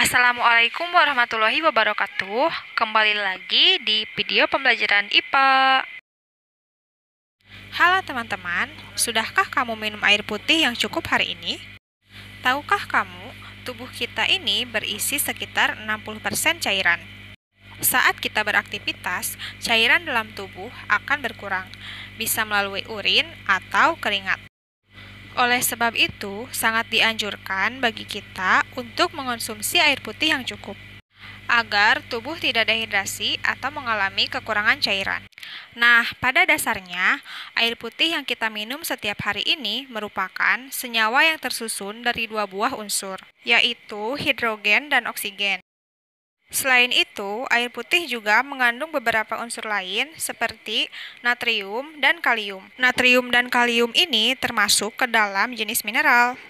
Assalamualaikum warahmatullahi wabarakatuh. Kembali lagi di video pembelajaran IPA. Halo teman-teman, sudahkah kamu minum air putih yang cukup hari ini? Tahukah kamu, tubuh kita ini berisi sekitar 60% cairan. Saat kita beraktivitas, cairan dalam tubuh akan berkurang, bisa melalui urin atau keringat. Oleh sebab itu, sangat dianjurkan bagi kita untuk mengonsumsi air putih yang cukup, agar tubuh tidak dehidrasi atau mengalami kekurangan cairan. Nah, pada dasarnya, air putih yang kita minum setiap hari ini merupakan senyawa yang tersusun dari dua buah unsur, yaitu hidrogen dan oksigen. Selain itu, air putih juga mengandung beberapa unsur lain seperti natrium dan kalium. Natrium dan kalium ini termasuk ke dalam jenis mineral.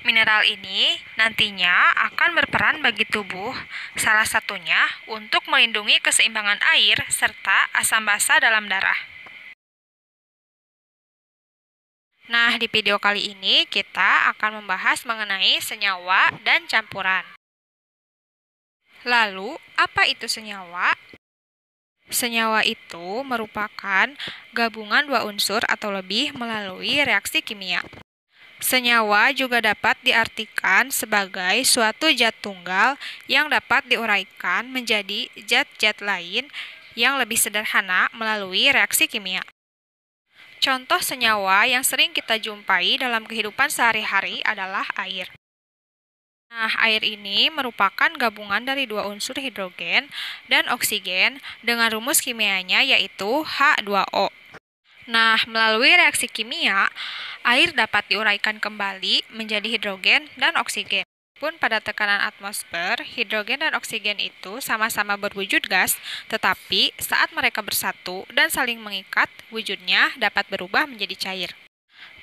Mineral ini nantinya akan berperan bagi tubuh, salah satunya untuk melindungi keseimbangan air serta asam basa dalam darah. Nah, di video kali ini kita akan membahas mengenai senyawa dan campuran. Lalu, apa itu senyawa? Senyawa itu merupakan gabungan dua unsur atau lebih melalui reaksi kimia. Senyawa juga dapat diartikan sebagai suatu zat tunggal yang dapat diuraikan menjadi zat-zat lain yang lebih sederhana melalui reaksi kimia. Contoh senyawa yang sering kita jumpai dalam kehidupan sehari-hari adalah air. Nah, air ini merupakan gabungan dari dua unsur hidrogen dan oksigen dengan rumus kimianya yaitu H2O. Nah, melalui reaksi kimia, air dapat diuraikan kembali menjadi hidrogen dan oksigen. Pun pada tekanan atmosfer, hidrogen dan oksigen itu sama-sama berwujud gas, tetapi saat mereka bersatu dan saling mengikat, wujudnya dapat berubah menjadi cair.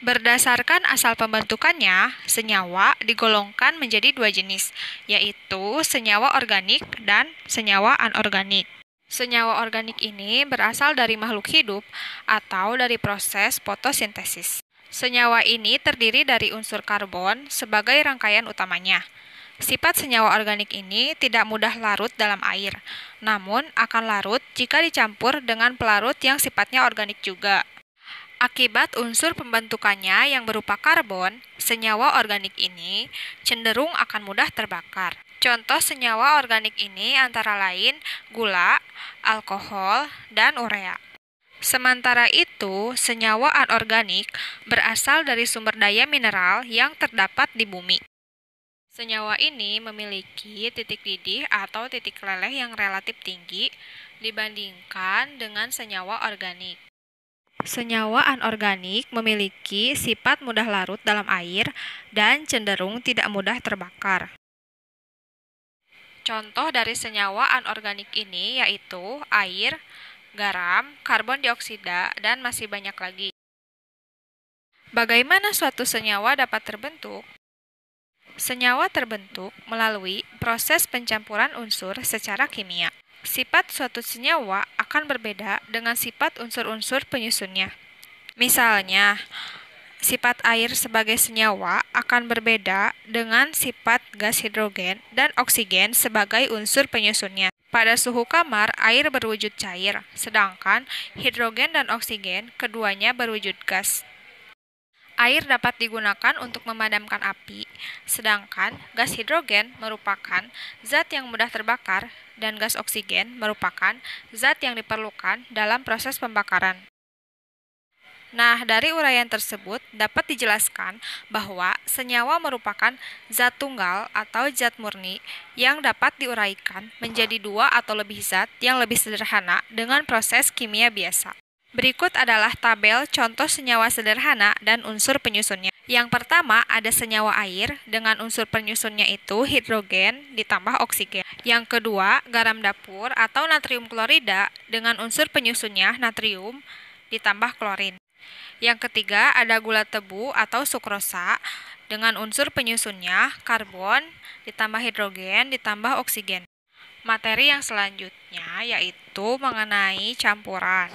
Berdasarkan asal pembentukannya, senyawa digolongkan menjadi dua jenis, yaitu senyawa organik dan senyawa anorganik. Senyawa organik ini berasal dari makhluk hidup atau dari proses fotosintesis. Senyawa ini terdiri dari unsur karbon sebagai rangkaian utamanya. Sifat senyawa organik ini tidak mudah larut dalam air, namun akan larut jika dicampur dengan pelarut yang sifatnya organik juga. Akibat unsur pembentukannya yang berupa karbon, senyawa organik ini cenderung akan mudah terbakar. Contoh senyawa organik ini antara lain gula, alkohol, dan urea. Sementara itu, senyawa anorganik berasal dari sumber daya mineral yang terdapat di bumi. Senyawa ini memiliki titik didih atau titik leleh yang relatif tinggi dibandingkan dengan senyawa organik. Senyawa anorganik memiliki sifat mudah larut dalam air dan cenderung tidak mudah terbakar. Contoh dari senyawa anorganik ini yaitu air, garam, karbon dioksida, dan masih banyak lagi. Bagaimana suatu senyawa dapat terbentuk? Senyawa terbentuk melalui proses pencampuran unsur secara kimia. Sifat suatu senyawa akan berbeda dengan sifat unsur-unsur penyusunnya. Misalnya, sifat air sebagai senyawa akan berbeda dengan sifat gas hidrogen dan oksigen sebagai unsur penyusunnya. Pada suhu kamar, air berwujud cair, sedangkan hidrogen dan oksigen keduanya berwujud gas. Air dapat digunakan untuk memadamkan api, sedangkan gas hidrogen merupakan zat yang mudah terbakar dan gas oksigen merupakan zat yang diperlukan dalam proses pembakaran. Nah, dari uraian tersebut dapat dijelaskan bahwa senyawa merupakan zat tunggal atau zat murni yang dapat diuraikan menjadi dua atau lebih zat yang lebih sederhana dengan proses kimia biasa. Berikut adalah tabel contoh senyawa sederhana dan unsur penyusunnya. Yang pertama ada senyawa air dengan unsur penyusunnya itu hidrogen ditambah oksigen. Yang kedua garam dapur atau natrium klorida dengan unsur penyusunnya natrium ditambah klorin. Yang ketiga ada gula tebu atau sukrosa dengan unsur penyusunnya karbon ditambah hidrogen ditambah oksigen. Materi yang selanjutnya yaitu mengenai campuran.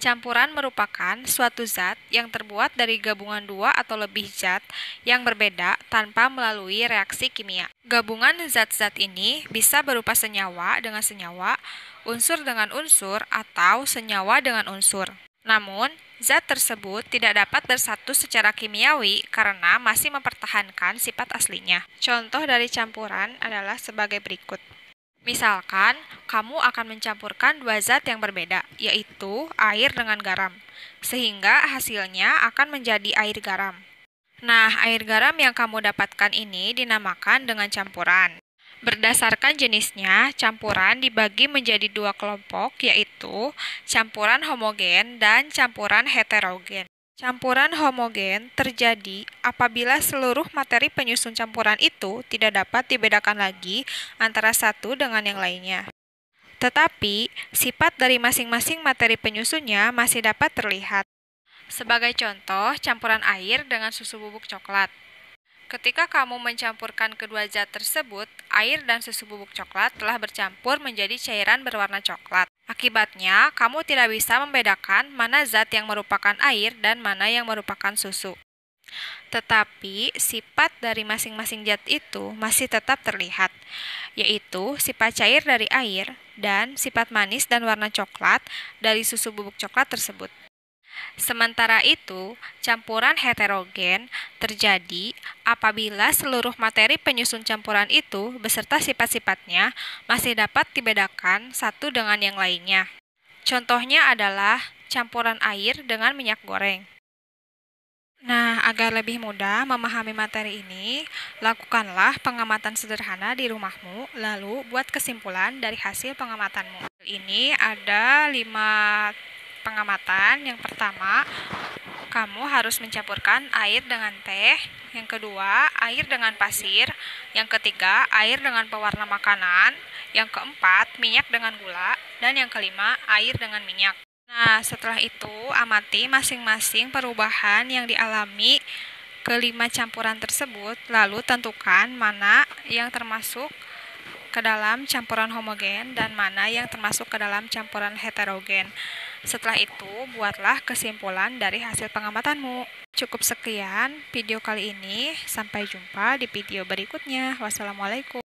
Campuran merupakan suatu zat yang terbuat dari gabungan dua atau lebih zat yang berbeda tanpa melalui reaksi kimia. Gabungan zat-zat ini bisa berupa senyawa dengan senyawa, unsur dengan unsur, atau senyawa dengan unsur. Namun, zat tersebut tidak dapat bersatu secara kimiawi karena masih mempertahankan sifat aslinya. Contoh dari campuran adalah sebagai berikut. Misalkan, kamu akan mencampurkan dua zat yang berbeda, yaitu air dengan garam, sehingga hasilnya akan menjadi air garam. Nah, air garam yang kamu dapatkan ini dinamakan dengan campuran. Berdasarkan jenisnya, campuran dibagi menjadi dua kelompok, yaitu campuran homogen dan campuran heterogen. Campuran homogen terjadi apabila seluruh materi penyusun campuran itu tidak dapat dibedakan lagi antara satu dengan yang lainnya. Tetapi, sifat dari masing-masing materi penyusunnya masih dapat terlihat. Sebagai contoh, campuran air dengan susu bubuk coklat. Ketika kamu mencampurkan kedua zat tersebut, air dan susu bubuk coklat telah bercampur menjadi cairan berwarna coklat. Akibatnya, kamu tidak bisa membedakan mana zat yang merupakan air dan mana yang merupakan susu. Tetapi, sifat dari masing-masing zat itu masih tetap terlihat, yaitu sifat cair dari air dan sifat manis dan warna coklat dari susu bubuk coklat tersebut. Sementara itu, campuran heterogen terjadi apabila seluruh materi penyusun campuran itu beserta sifat-sifatnya masih dapat dibedakan satu dengan yang lainnya. Contohnya adalah campuran air dengan minyak goreng. Nah, agar lebih mudah memahami materi ini, lakukanlah pengamatan sederhana di rumahmu, lalu buat kesimpulan dari hasil pengamatanmu. Ini ada 5 pengamatan. Yang pertama, kamu harus mencampurkan air dengan teh. Yang kedua, air dengan pasir. Yang ketiga, air dengan pewarna makanan. Yang keempat, minyak dengan gula. Dan yang kelima, air dengan minyak. Nah, setelah itu, amati masing-masing perubahan yang dialami kelima campuran tersebut, lalu tentukan mana yang termasuk ke dalam campuran homogen dan mana yang termasuk ke dalam campuran heterogen. Setelah itu, buatlah kesimpulan dari hasil pengamatanmu. Cukup sekian video kali ini, sampai jumpa di video berikutnya. Wassalamualaikum.